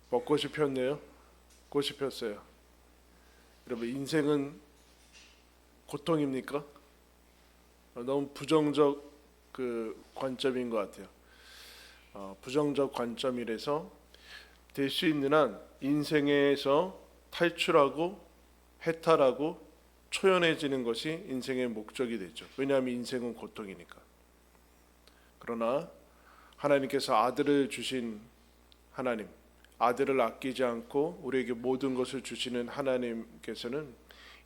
벚꽃이 폈네요. 꽃이 폈어요. 여러분, 인생은 고통입니까? 너무 부정적 관점인 것 같아요. 부정적 관점이라서 될 수 있는 한 인생에서 탈출하고 해탈하고 초연해지는 것이 인생의 목적이 되죠. 왜냐하면 인생은 고통이니까. 그러나 하나님께서 아들을 주신 하나님, 아들을 아끼지 않고 우리에게 모든 것을 주시는 하나님께서는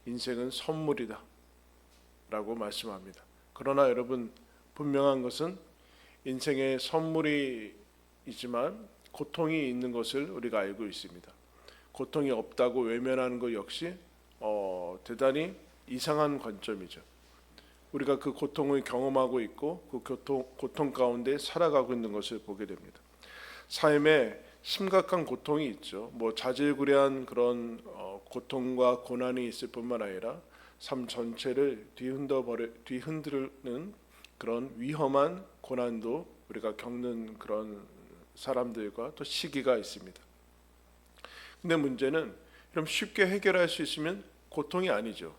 인생은 선물이다 라고 말씀합니다. 그러나 여러분, 분명한 것은 인생의 선물이지만 고통이 있는 것을 우리가 알고 있습니다. 고통이 없다고 외면하는 것 역시 대단히 이상한 관점이죠. 우리가 그 고통을 경험하고 있고 그 고통 가운데 살아가고 있는 것을 보게 됩니다. 삶에 심각한 고통이 있죠. 자질구레한 그런 고통과 고난이 있을 뿐만 아니라 삶 전체를 뒤흔드는 그런 위험한 고난도 우리가 겪는 그런 사람들과 또 시기가 있습니다. 근데 문제는 그럼 쉽게 해결할 수 있으면 고통이 아니죠.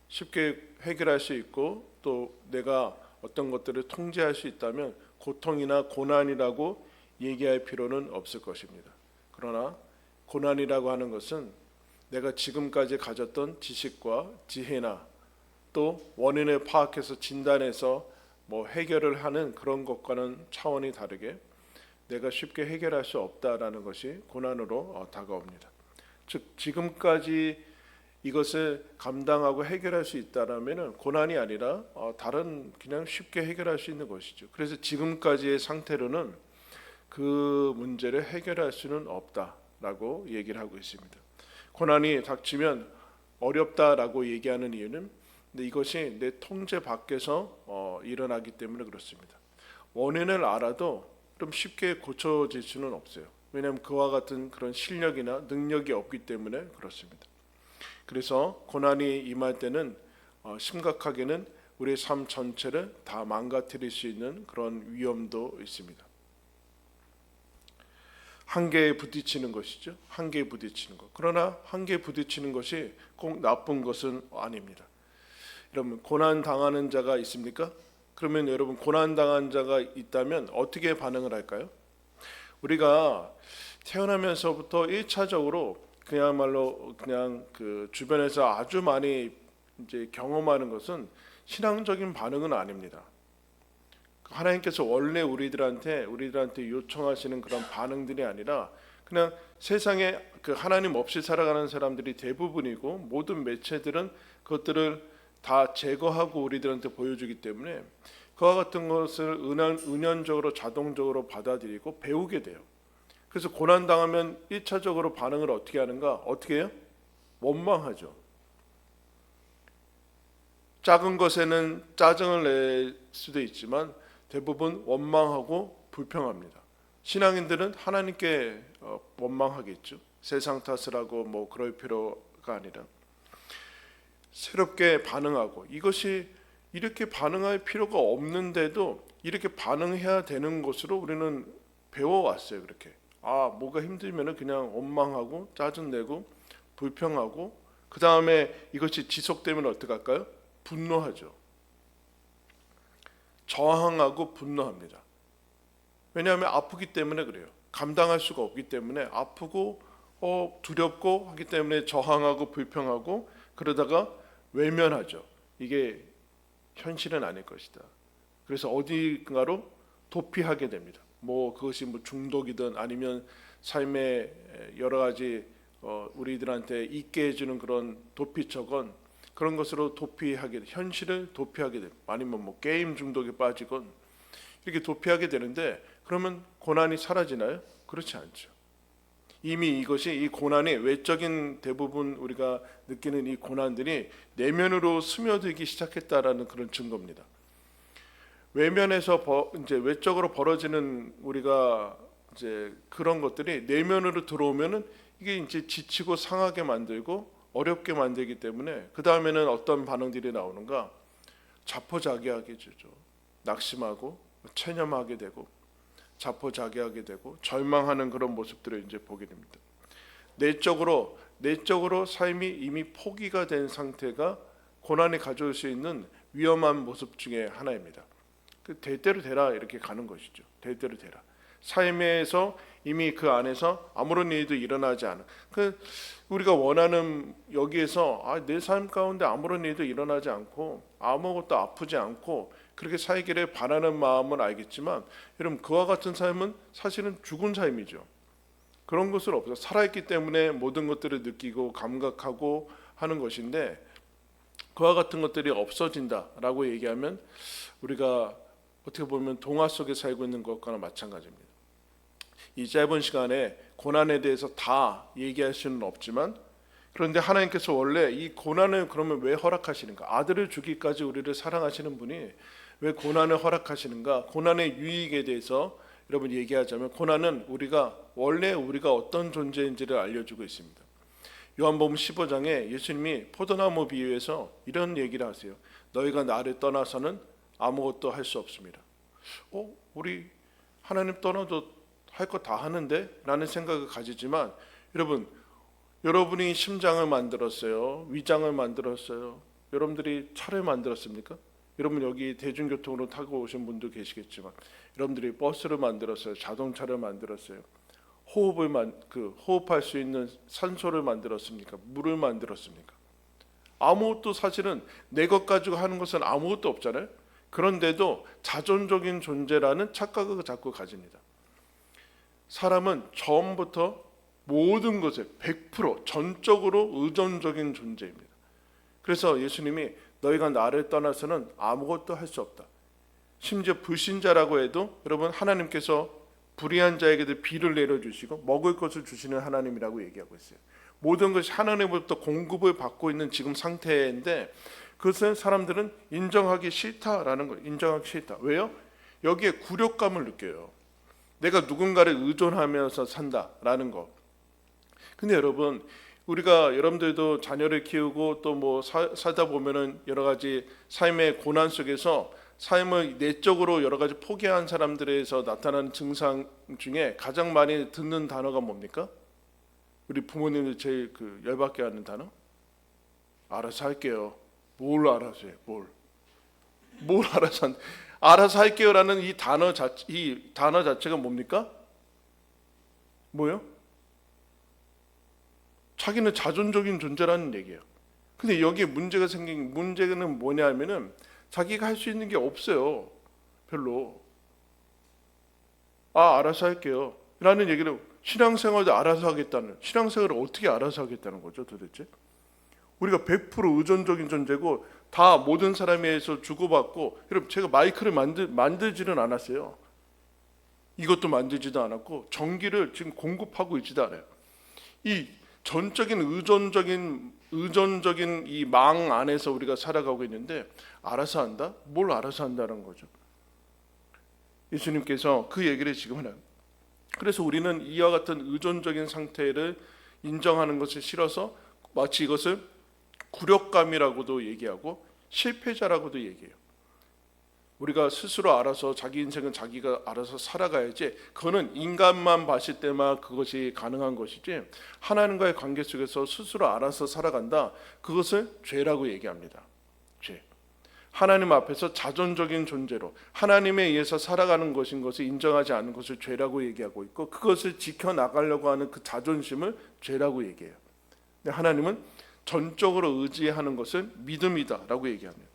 쉽게 해결할 수 있고 또 내가 어떤 것들을 통제할 수 있다면 고통이나 고난이라고 얘기할 필요는 없을 것입니다. 그러나 고난이라고 하는 것은 내가 지금까지 가졌던 지식과 지혜나 또 원인을 파악해서 진단해서 해결을 하는 그런 것과는 차원이 다르게 내가 쉽게 해결할 수 없다라는 것이 고난으로 다가옵니다. 즉 지금까지 이것을 감당하고 해결할 수 있다라면 고난이 아니라 다른 그냥 쉽게 해결할 수 있는 것이죠. 그래서 지금까지의 상태로는 그 문제를 해결할 수는 없다라고 얘기를 하고 있습니다. 고난이 닥치면 어렵다라고 얘기하는 이유는 이것이 내 통제 밖에서 일어나기 때문에 그렇습니다. 원인을 알아도 좀 쉽게 고쳐질 수는 없어요. 왜냐하면 그와 같은 그런 실력이나 능력이 없기 때문에 그렇습니다. 그래서 고난이 임할 때는 심각하게는 우리의 삶 전체를 다 망가뜨릴 수 있는 그런 위험도 있습니다. 한계에 부딪히는 것이죠. 한계에 부딪히는 것. 그러나 한계에 부딪히는 것이 꼭 나쁜 것은 아닙니다. 여러분, 고난 당하는 자가 있습니까? 그러면 여러분, 고난 당한 자가 있다면 어떻게 반응을 할까요? 우리가 태어나면서부터 1차적으로 그야말로 그냥 그 주변에서 아주 많이 이제 경험하는 것은 신앙적인 반응은 아닙니다. 하나님께서 원래 우리들한테 요청하시는 그런 반응들이 아니라 그냥 세상에 그 하나님 없이 살아가는 사람들이 대부분이고 모든 매체들은 그것들을 다 제거하고 우리들한테 보여주기 때문에 그와 같은 것을 은연적으로 자동적으로 받아들이고 배우게 돼요. 그래서 고난 당하면 1차적으로 반응을 어떻게 하는가? 어떻게 해요? 원망하죠. 작은 것에는 짜증을 낼 수도 있지만 대부분 원망하고 불평합니다. 신앙인들은 하나님께 원망하겠죠. 세상 탓을 하고 그럴 필요가 아니라 새롭게 반응하고, 이것이 이렇게 반응할 필요가 없는데도 이렇게 반응해야 되는 것으로 우리는 배워왔어요. 그렇게 뭐가 힘들면 그냥 원망하고 짜증내고 불평하고, 그 다음에 이것이 지속되면 어떡할까요? 분노하죠. 저항하고 분노합니다. 왜냐하면 아프기 때문에 그래요. 감당할 수가 없기 때문에 아프고 두렵고 하기 때문에 저항하고 불평하고, 그러다가 외면하죠. 이게 현실은 아닐 것이다. 그래서 어디가로 도피하게 됩니다. 그것이 중독이든 아니면 삶의 여러 가지 우리들한테 있게 해주는 그런 도피처건 그런 것으로 도피하게, 현실을 도피하게 됩니다. 아니면 게임 중독에 빠지건 이렇게 도피하게 되는데, 그러면 고난이 사라지나요? 그렇지 않죠. 이미 이 고난이 외적인 대부분 우리가 느끼는 이 고난들이 내면으로 스며들기 시작했다라는 그런 증거입니다. 외면에서 이제 외적으로 벌어지는 우리가 이제 그런 것들이 내면으로 들어오면은 이게 이제 지치고 상하게 만들고 어렵게 만들기 때문에 그 다음에는 어떤 반응들이 나오는가? 자포자기하게 되죠. 낙심하고 체념하게 되고 자포자기하게 되고 절망하는 그런 모습들을 이제 보게 됩니다. 내적으로 삶이 이미 포기가 된 상태가 고난이 가져올 수 있는 위험한 모습 중에 하나입니다. 그 될 대로 되라 이렇게 가는 것이죠. 될 대로 되라. 삶에서 이미 그 안에서 아무런 일도 일어나지 않아. 그 우리가 원하는 여기에서 내 삶 가운데 아무런 일도 일어나지 않고 아무것도 아프지 않고 그렇게 살기를 바라는 마음은 알겠지만, 여러분 그와 같은 삶은 사실은 죽은 삶이죠. 그런 것은 없어. 살아있기 때문에 모든 것들을 느끼고 감각하고 하는 것인데, 그와 같은 것들이 없어진다라고 얘기하면 우리가 어떻게 보면 동화 속에 살고 있는 것과는 마찬가지입니다. 이 짧은 시간에 고난에 대해서 다 얘기할 수는 없지만, 그런데 하나님께서 원래 이 고난을 그러면 왜 허락하시는가? 아들을 주기까지 우리를 사랑하시는 분이 왜 고난을 허락하시는가? 고난의 유익에 대해서 여러분 얘기하자면, 고난은 원래 우리가 어떤 존재인지를 알려주고 있습니다. 요한복음 15장에 예수님이 포도나무 비유에서 이런 얘기를 하세요. 너희가 나를 떠나서는 아무것도 할 수 없습니다. 우리 하나님 떠나도 할 거 다 하는데? 라는 생각을 가지지만, 여러분이 심장을 만들었어요. 위장을 만들었어요. 여러분들이 차를 만들었습니까? 여러분 여기 대중교통으로 타고 오신 분도 계시겠지만, 여러분들이 버스를 만들었어요. 자동차를 만들었어요. 호흡할 수 있는 산소를 만들었습니까? 물을 만들었습니까? 아무것도, 사실은 내 것 가지고 하는 것은 아무것도 없잖아요. 그런데도 자존적인 존재라는 착각을 자꾸 가집니다. 사람은 처음부터 모든 것에 100% 전적으로 의존적인 존재입니다. 그래서 예수님이 너희가 나를 떠나서는 아무것도 할 수 없다. 심지어 불신자라고 해도 여러분, 하나님께서 불의한 자에게도 비를 내려주시고 먹을 것을 주시는 하나님이라고 얘기하고 있어요. 모든 것이 하나님으로부터 공급을 받고 있는 지금 상태인데, 그것을 사람들은 인정하기 싫다라는 거예요. 인정하기 싫다. 왜요? 여기에 굴욕감을 느껴요. 내가 누군가를 의존하면서 산다라는 거. 근데 여러분들도 자녀를 키우고 또 뭐 살다 보면은 여러 가지 삶의 고난 속에서 삶을 내적으로 여러 가지 포기한 사람들에서 나타나는 증상 중에 가장 많이 듣는 단어가 뭡니까? 우리 부모님들 제일 열받게 하는 단어? 알아서 할게요. 뭘 알아서 해? 뭘 알아서 할게요라는 이 단어 자체가 뭡니까? 뭐요? 자기는 자존적인 존재라는 얘기예요. 근데 여기에 문제는 뭐냐면은 자기가 할 수 있는 게 없어요. 별로. 알아서 할게요 라는 얘기를, 신앙생활도 알아서 하겠다는, 신앙생활을 어떻게 알아서 하겠다는 거죠 도대체? 우리가 100% 의존적인 존재고 다 모든 사람에 의해서 주고받고, 여러분 제가 마이크를 만들지는 않았어요. 이것도 만들지도 않았고 전기를 지금 공급하고 있지도 않아요. 이 전적인 의존적인 이 망 안에서 우리가 살아가고 있는데, 알아서 한다? 뭘 알아서 한다는 거죠? 예수님께서 그 얘기를 지금 하나요. 그래서 우리는 이와 같은 의존적인 상태를 인정하는 것을 싫어서 마치 이것을 굴욕감이라고도 얘기하고 실패자라고도 얘기해요. 우리가 스스로 알아서 자기 인생은 자기가 알아서 살아가야지, 그거는 인간만 봤을 때만 그것이 가능한 것이지, 하나님과의 관계 속에서 스스로 알아서 살아간다, 그것을 죄라고 얘기합니다. 죄. 하나님 앞에서 자존적인 존재로 하나님에 의해서 살아가는 것인 것을 인정하지 않는 것을 죄라고 얘기하고 있고, 그것을 지켜나가려고 하는 그 자존심을 죄라고 얘기해요. 근데 하나님은 전적으로 의지하는 것을 믿음이다라고 얘기합니다.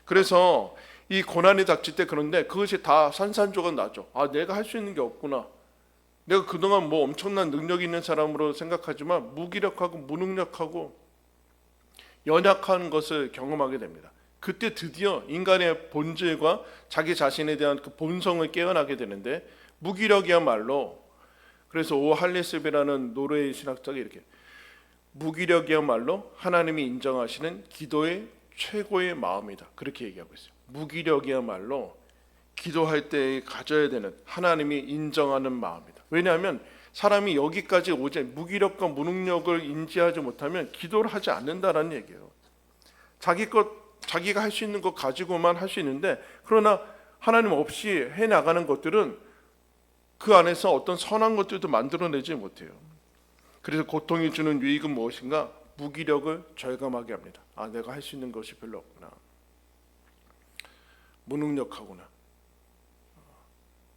그래서 이 고난이 닥칠 때, 그런데 그것이 다 산산조각 나죠. 내가 할 수 있는 게 없구나. 내가 그동안 뭐 엄청난 능력이 있는 사람으로 생각하지만 무기력하고 무능력하고 연약한 것을 경험하게 됩니다. 그때 드디어 인간의 본질과 자기 자신에 대한 그 본성을 깨어나게 되는데, 무기력이야말로, 그래서 오 할리스비라는 노르웨이 신학자가 이렇게, 무기력이야말로 하나님이 인정하시는 기도의 최고의 마음이다, 그렇게 얘기하고 있어요. 무기력이야말로 기도할 때 가져야 되는 하나님이 인정하는 마음이다. 왜냐하면 사람이 여기까지 오지, 무기력과 무능력을 인지하지 못하면 기도를 하지 않는다라는 얘기예요. 자기가 할 수 있는 것 가지고만 할 수 있는데, 그러나 하나님 없이 해나가는 것들은 그 안에서 어떤 선한 것들도 만들어내지 못해요. 그래서 고통이 주는 유익은 무엇인가? 무기력을 절감하게 합니다. 아, 내가 할 수 있는 것이 별로 없구나. 무능력하구나.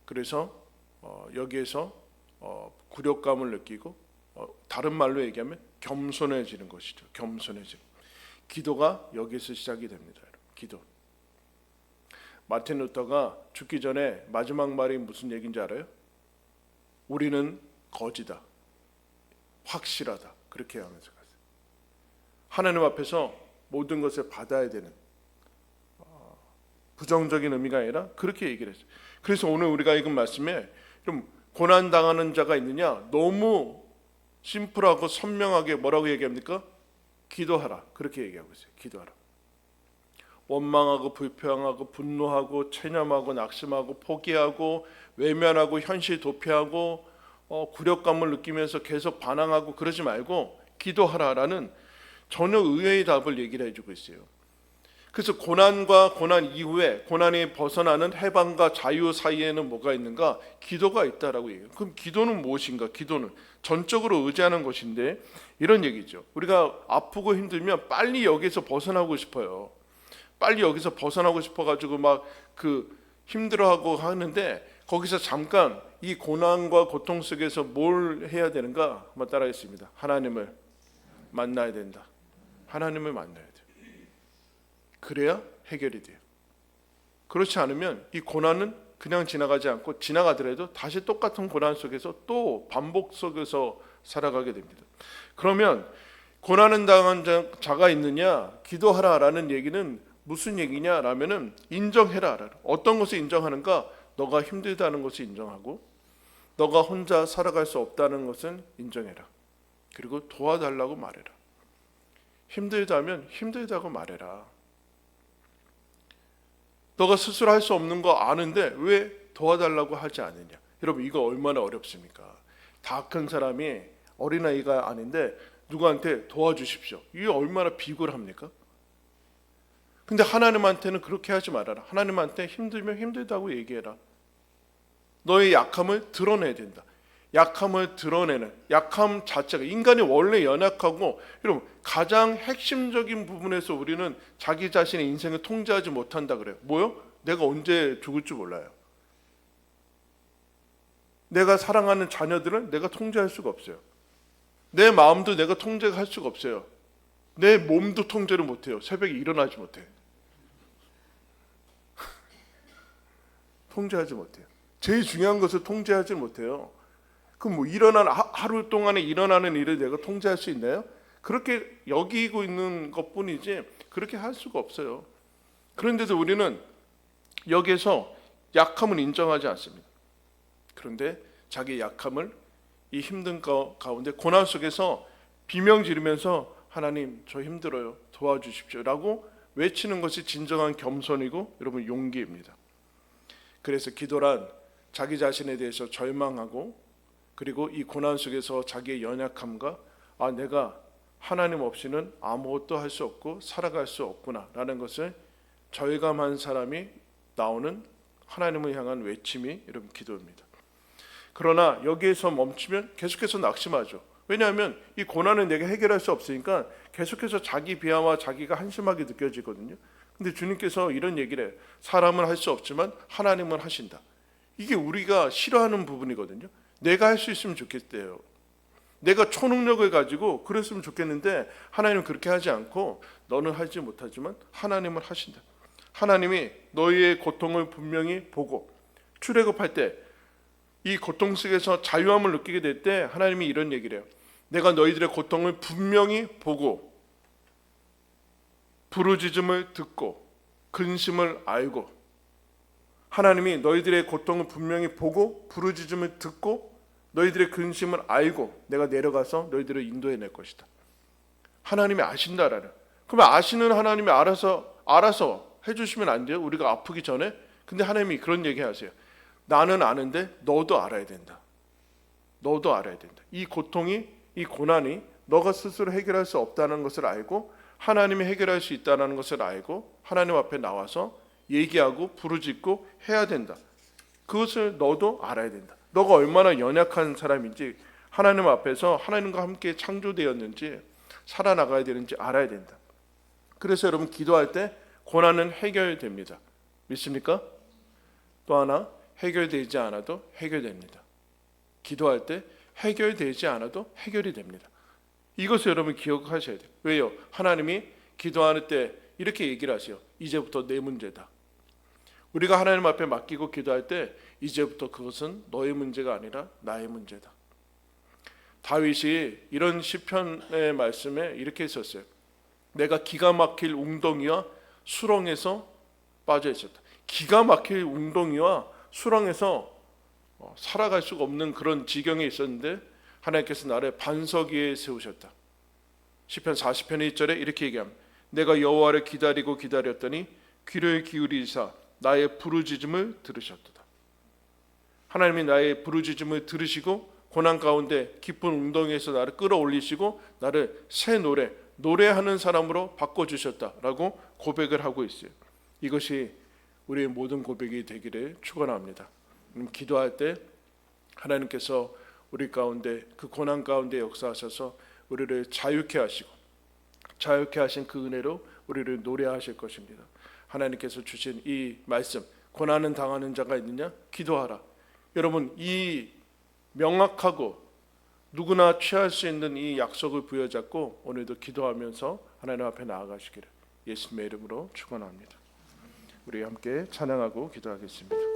그래서 여기에서 굴욕감을 느끼고 다른 말로 얘기하면 겸손해지는 것이죠. 겸손해지는. 기도가 여기서 시작이 됩니다. 기도. 마틴 루터가 죽기 전에 마지막 말이 무슨 얘기인지 알아요? 우리는 거지다. 확실하다. 그렇게 하면서 갔어요. 하나님 앞에서 모든 것을 받아야 되는 부정적인 의미가 아니라 그렇게 얘기를 했어요. 그래서 오늘 우리가 읽은 말씀에 좀 고난당하는 자가 있느냐? 너무 심플하고 선명하게 뭐라고 얘기합니까? 기도하라. 그렇게 얘기하고 있어요. 기도하라. 원망하고 불평하고 분노하고 체념하고 낙심하고 포기하고 외면하고 현실 도피하고 굴욕감을 느끼면서 계속 반항하고 그러지 말고 기도하라라는 전혀 의외의 답을 얘기를 해주고 있어요. 그래서 고난과 고난 이후에 고난이 벗어나는 해방과 자유 사이에는 뭐가 있는가? 기도가 있다라고 얘기해요. 그럼 기도는 무엇인가? 기도는 전적으로 의지하는 것인데 이런 얘기죠. 우리가 아프고 힘들면 빨리 여기서 벗어나고 싶어요. 빨리 여기서 벗어나고 싶어가지고 막 힘들어하고 하는데 거기서 잠깐 이 고난과 고통 속에서 뭘 해야 되는가? 한번 따라하겠습니다. 하나님을 만나야 된다. 하나님을 만나야 돼요. 그래야 해결이 돼요. 그렇지 않으면 이 고난은 그냥 지나가지 않고 지나가더라도 다시 똑같은 고난 속에서 또 반복 속에서 살아가게 됩니다. 그러면 고난은 당한 자가 있느냐? 기도하라라는 얘기는 무슨 얘기냐라면은 인정해라. 어떤 것을 인정하는가? 너가 힘들다는 것을 인정하고 너가 혼자 살아갈 수 없다는 것은 인정해라. 그리고 도와달라고 말해라. 힘들다면 힘들다고 말해라. 너가 스스로 할 수 없는 거 아는데 왜 도와달라고 하지 않느냐? 여러분 이거 얼마나 어렵습니까? 다 큰 사람이 어린아이가 아닌데 누구한테 도와주십시오. 이게 얼마나 비굴합니까? 근데 하나님한테는 그렇게 하지 말아라. 하나님한테 힘들면 힘들다고 얘기해라. 너의 약함을 드러내야 된다. 약함을 드러내는 약함 자체가 인간이 원래 연약하고 여러분 가장 핵심적인 부분에서 우리는 자기 자신의 인생을 통제하지 못한다 그래요. 뭐요? 내가 언제 죽을 줄 몰라요. 내가 사랑하는 자녀들은 내가 통제할 수가 없어요. 내 마음도 내가 통제할 수가 없어요. 내 몸도 통제를 못해요. 새벽에 일어나지 못해. 통제하지 못해요. 제일 중요한 것을 통제하지 못해요. 그럼 뭐 하루 동안에 일어나는 일을 내가 통제할 수 있나요? 그렇게 여기고 있는 것뿐이지 그렇게 할 수가 없어요. 그런데도 우리는 여기에서 약함을 인정하지 않습니다. 그런데 자기 약함을 이 힘든 가운데 고난 속에서 비명 지르면서 하나님 저 힘들어요 도와주십시오 라고 외치는 것이 진정한 겸손이고 여러분 용기입니다. 그래서 기도란 자기 자신에 대해서 절망하고 그리고 이 고난 속에서 자기의 연약함과 내가 하나님 없이는 아무것도 할 수 없고 살아갈 수 없구나 라는 것을 절감한 사람이 나오는 하나님을 향한 외침이 여러분 기도입니다. 그러나 여기에서 멈추면 계속해서 낙심하죠. 왜냐하면 이 고난은 내가 해결할 수 없으니까 계속해서 자기 비하와 자기가 한심하게 느껴지거든요. 근데 주님께서 이런 얘기를 해요. 사람은 할 수 없지만 하나님은 하신다. 이게 우리가 싫어하는 부분이거든요. 내가 할 수 있으면 좋겠대요. 내가 초능력을 가지고 그랬으면 좋겠는데 하나님은 그렇게 하지 않고 너는 하지 못하지만 하나님은 하신다. 하나님이 너희의 고통을 분명히 보고 출애굽할 때 이 고통 속에서 자유함을 느끼게 될 때 하나님이 이런 얘기를 해요. 내가 너희들의 고통을 분명히 보고 부르짖음을 듣고 근심을 알고 하나님이 너희들의 고통을 분명히 보고 부르짖음을 듣고 너희들의 근심을 알고 내가 내려가서 너희들을 인도해낼 것이다. 하나님이 아신다라는. 그러면 아시는 하나님이 알아서 해주시면 안 돼요? 우리가 아프기 전에? 근데 하나님이 그런 얘기하세요. 나는 아는데 너도 알아야 된다. 너도 알아야 된다. 이 고통이 이 고난이 너가 스스로 해결할 수 없다는 것을 알고 하나님이 해결할 수 있다는 것을 알고 하나님 앞에 나와서 얘기하고 부르짖고 해야 된다. 그것을 너도 알아야 된다. 너가 얼마나 연약한 사람인지, 하나님 앞에서 하나님과 함께 창조되었는지 살아나가야 되는지 알아야 된다. 그래서 여러분, 기도할 때 고난은 해결됩니다. 믿습니까? 또 하나, 해결되지 않아도 해결됩니다. 기도할 때 해결되지 않아도 해결이 됩니다. 이것을 여러분 기억하셔야 돼요. 왜요? 하나님이 기도하는 때 이렇게 얘기를 하세요. 이제부터 내 문제다. 우리가 하나님 앞에 맡기고 기도할 때 이제부터 그것은 너의 문제가 아니라 나의 문제다. 다윗이 이런 시편의 말씀에 이렇게 했었어요. 내가 기가 막힐 웅덩이와 수렁에서 빠져 있었다. 기가 막힐 웅덩이와 수렁에서 살아갈 수가 없는 그런 지경에 있었는데 하나님께서 나를 반석 위에 세우셨다. 시편 40편의 1절에 이렇게 얘기합니다. 내가 여호와를 기다리고 기다렸더니 귀를 기울이사 나의 부르짖음을 들으셨도다. 하나님이 나의 부르짖음을 들으시고 고난 가운데 깊은 웅덩이에서 나를 끌어올리시고 나를 새 노래하는 사람으로 바꿔주셨다라고 고백을 하고 있어요. 이것이 우리의 모든 고백이 되기를 축원합니다. 기도할 때 하나님께서 우리 가운데 그 고난 가운데 역사하셔서 우리를 자유케 하시고 자유케 하신 그 은혜로 우리를 노래하실 것입니다. 하나님께서 주신 이 말씀, 고난은 당하는 자가 있느냐? 기도하라. 여러분, 이 명확하고 누구나 취할 수 있는 이 약속을 부여잡고 오늘도 기도하면서 하나님 앞에 나아가시기를 예수님의 이름으로 축원합니다. 우리 함께 찬양하고 기도하겠습니다.